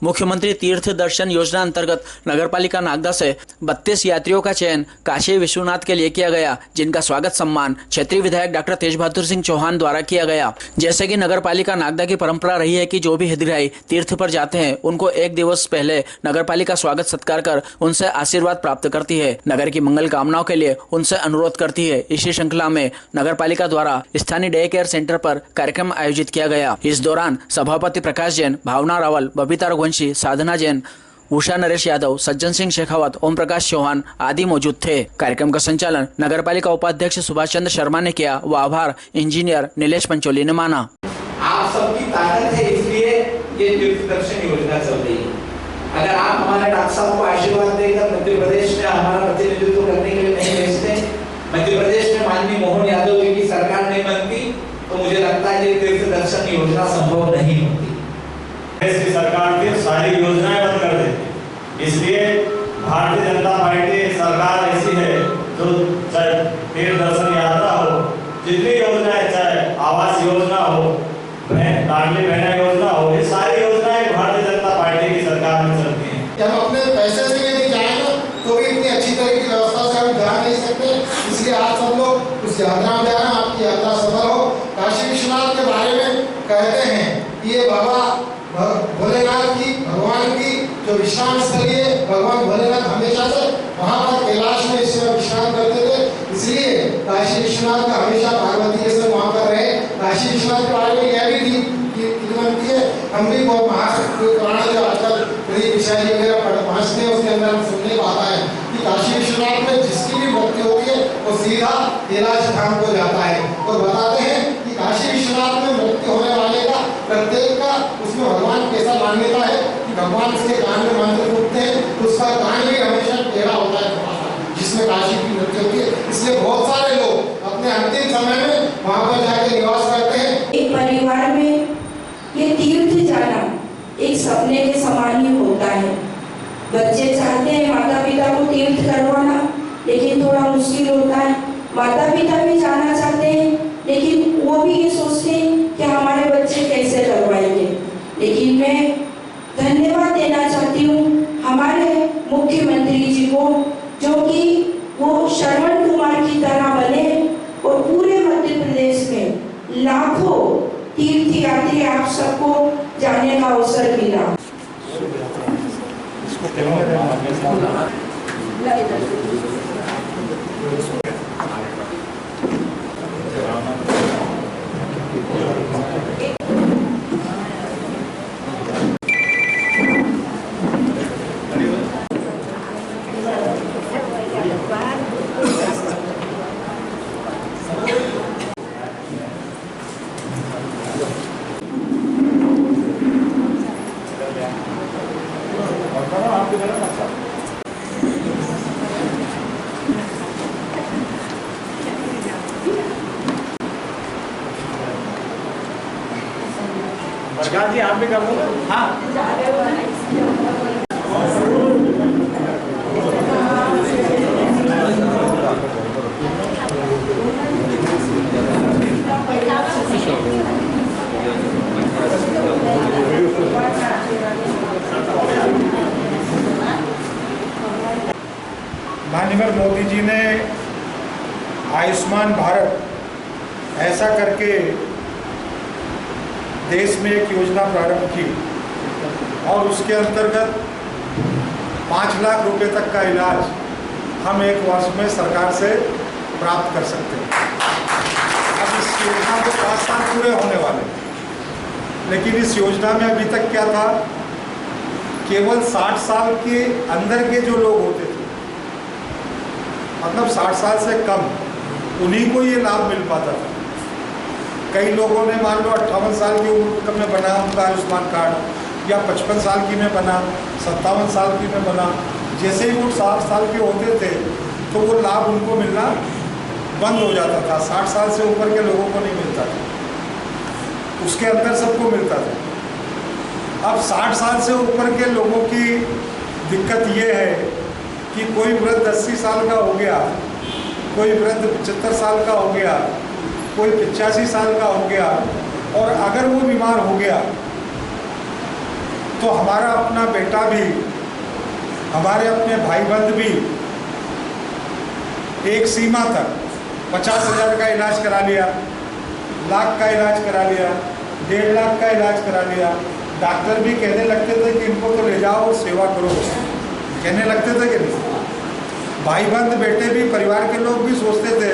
मुख्यमंत्री तीर्थ दर्शन योजना अंतर्गत नगरपालिका नागदा से 32 यात्रियों का चयन काशी विश्वनाथ के लिए किया गया, जिनका स्वागत सम्मान क्षेत्रीय विधायक डॉक्टर तेज बहादुर सिंह चौहान द्वारा किया गया। जैसे कि नगरपालिका नागदा की परंपरा रही है कि जो भी हितग्राही तीर्थ पर जाते हैं उनको एक दिवस पहले नगरपालिका स्वागत सत्कार कर उनसे आशीर्वाद प्राप्त करती है, नगर की मंगल कामनाओं के लिए उनसे अनुरोध करती है। इसी श्रृंखला में नगरपालिका द्वारा स्थानीय डे केयर सेंटर पर कार्यक्रम आयोजित किया गया। इस दौरान सभापति प्रकाश जैन, भावना रावल, बबीता रघुवंशी, साधना जैन, उषा नरेश यादव, सज्जन सिंह शेखावत, ओम प्रकाश चौहान आदि मौजूद थे। कार्यक्रम का संचालन नगरपालिका उपाध्यक्ष सुभाष चंद्र शर्मा ने किया व आभार इंजीनियर नीलेश पंचोली ने माना। आप सबकी ताकत है, इसलिए ये तीर्थ दर्शन योजना चल रही है। अगर आप हमारे डॉक्टर साहब को आशीर्वाद देकर मध्य प्रदेश में हमारा प्रतिनिधित्व करने के लिए नहीं भेजते, मध्य प्रदेश में माननीय मोहन यादव जी की सरकार नहीं बनती, तो मुझे लगता है ये तीर्थ दर्शन योजना संभव नहीं होती। देश की सरकार की सारी योजनाएं बंद कर देती, इसलिए भारतीय जनता पार्टी सरकार ऐसी है जो चाहे तीर्थ दर्शन यात्रा हो, जितनी योजनाएं, चाहे आवास योजना हो, लाडली बहना योजना हो, ये सारी योजनाएं भारतीय जनता पार्टी की सरकार में चलती हैं। हम अपने पैसे से यदि जाएंगे तो भी इतनी अच्छी तरह की व्यवस्था से हम जा नहीं सकते, इसलिए आप सब लोग उस यात्रा में जाना, आपकी यात्रा सफल हो। काशी विश्वनाथ के बारे में कहते हैं कि ये बाबा भोलेनाथ की, भगवान की जो विश्राम स्थली है, भगवान भोलेनाथ हमेशा से वहाँ पर कैलाश में इस समय विश्राम करते थे, इसलिए काशी विश्वनाथ का हमेशा पार्वती के संग वहाँ पर रहे। काशी विश्वनाथ के बारे में यह भी थी कि है, हम भी बहुत पुराना जो आजकल प्रदीप विषय वगैरह पहुँचते हैं, उसके अंदर हम सुनने को आता है कि काशी विश्वनाथ में जिसकी भी मृत्यु होती है वो सीधा कैलाश धाम को जाता है। और बताते हैं कि काशी विश्वनाथ में मृत्यु होने वाले का प्रत्येक का उसमें भगवान कैसा मान्यता है कि भगवान उसके कान में मंत्र फूटते हैं, उसका कान भी हमेशा टेढ़ा होता है जिसमें काशी की मृत्यु होती है। इसलिए बहुत सारे लोग अपने अंतिम समय में वहाँ पर जाके निवास करते हैं। एक परिवार में ये तीर्थ जाना एक सपने के समान ही होता है। बच्चे चाहते हैं माता पिता को तीर्थ करवाना, लेकिन थोड़ा मुश्किल होता है। माता पिता भी जाना चाहते हैं, लेकिन वो भी ये सोचते हैं कि हमारे बच्चे कैसे करवाएंगे। लेकिन मैं धन्यवाद देना चाहती हूँ हमारे मुख्यमंत्री जी को, जो कि वो श्रवण कुमार की तरह बने और पूरे मध्य प्रदेश में लाखों तीर्थ यात्री आप सबको जाने का अवसर मिला। प्रकाश जी आप भी कर लो। हाँ, माननीय मोदी जी ने आयुष्मान भारत ऐसा करके देश में एक योजना प्रारंभ की और उसके अंतर्गत 5 लाख रुपए तक का इलाज हम एक वर्ष में सरकार से प्राप्त कर सकते हैं। अब इस योजना को 5 साल पूरे होने वाले, लेकिन इस योजना में अभी तक क्या था, केवल 60 साल के अंदर के जो लोग होते थे, मतलब 60 साल से कम, उन्हीं को ये लाभ मिल पाता था। कई लोगों ने मान लो 58 साल की उम्र में बना उनका आयुष्मान कार्ड, या 55 साल की में बना, 57 साल की में बना। जैसे ही वो 60 साल के होते थे तो वो लाभ उनको मिलना बंद हो जाता था। 60 साल से ऊपर के लोगों को नहीं मिलता था, उसके अंदर सबको मिलता था। अब 60 साल से ऊपर के लोगों की दिक्कत ये है कि कोई वृद्ध 80 साल का हो गया, कोई वृद्ध 75 साल का हो गया, कोई 85 साल का हो गया, और अगर वो बीमार हो गया तो हमारा अपना बेटा भी, हमारे अपने भाई बंद भी एक सीमा तक 50,000 का इलाज करा लिया, लाख का इलाज करा लिया, 1.5 लाख का इलाज करा लिया। डॉक्टर भी कहने लगते थे कि इनको तो ले जाओ, सेवा करो, कहने लगते थे कि नहीं। भाई बंद बेटे भी, परिवार के लोग भी सोचते थे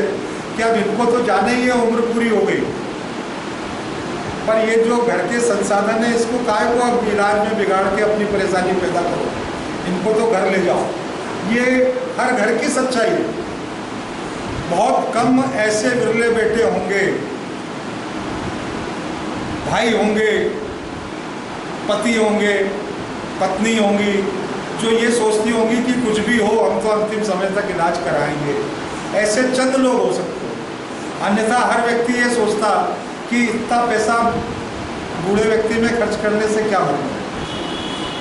कि अब इनको तो जाने ही है, उम्र पूरी हो गई। पर ये जो घर के संसाधन है, इसको काहे को अब इलाज में बिगाड़ के अपनी परेशानी पैदा करो, इनको तो घर ले जाओ। ये हर घर की सच्चाई है। बहुत कम ऐसे विरले बेटे होंगे, भाई होंगे, पति होंगे, पत्नी होंगी, जो ये सोचती होंगी कि कुछ भी हो हम तो अंतिम समय तक इलाज कराएंगे। ऐसे चंद लोग हो सकते हैं, अन्यथा हर व्यक्ति ये सोचता कि इतना पैसा बूढ़े व्यक्ति में खर्च करने से क्या बने,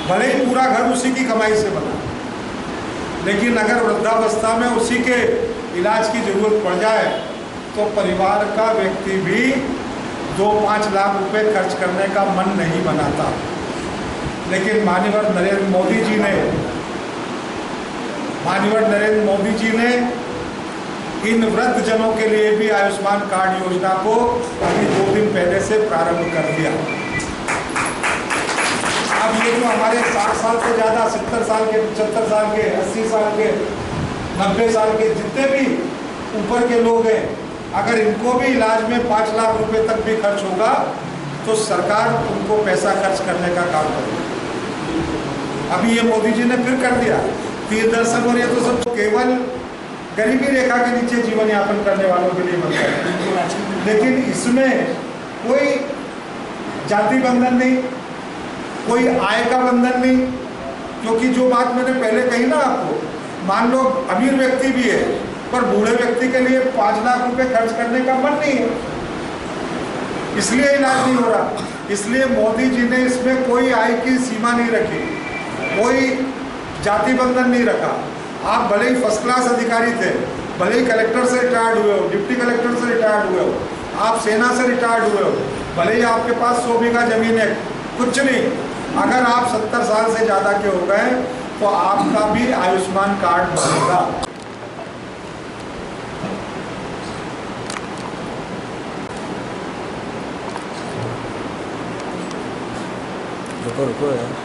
भले ही पूरा घर उसी की कमाई से बना, लेकिन अगर वृद्धावस्था में उसी के इलाज की जरूरत पड़ जाए तो परिवार का व्यक्ति भी 2-5 लाख रुपए खर्च करने का मन नहीं बनाता। लेकिन माननीय नरेंद्र मोदी जी ने इन वृद्ध जनों के लिए भी आयुष्मान कार्ड योजना को अभी 2 दिन पहले से प्रारंभ कर दिया। अब ये जो हमारे 60 साल से ज़्यादा, 70 साल के, 75 साल के, 80 साल के, 90 साल के जितने भी ऊपर के लोग हैं, अगर इनको भी इलाज में 5 लाख रुपए तक भी खर्च होगा तो सरकार उनको पैसा खर्च करने का काम करेगी। अभी ये मोदी जी ने फिर कर दिया तीर्थ दर्शन, और ये तो सब केवल गरीबी रेखा के नीचे जीवन यापन करने वालों के लिए बनता है। लेकिन इसमें कोई जाति बंधन नहीं, कोई आय का बंधन नहीं, क्योंकि जो बात मैंने पहले कही ना आपको, मान लो अमीर व्यक्ति भी है पर बूढ़े व्यक्ति के लिए 5 लाख रुपए खर्च करने का मन नहीं है, इसलिए इलाज नहीं हो रहा। इसलिए मोदी जी ने इसमें कोई आय की सीमा नहीं रखी, कोई जाति बंधन नहीं रखा। आप भले ही फर्स्ट क्लास अधिकारी थे, भले ही कलेक्टर से रिटायर्ड हुए हो, डिप्टी कलेक्टर से रिटायर्ड हुए हो, आप सेना से रिटायर्ड हुए हो, भले ही आपके पास 100 बीघा जमीन है, कुछ नहीं, अगर आप 70 साल से ज़्यादा के हो गए तो आपका भी आयुष्मान कार्ड बनेगा। रुको यार।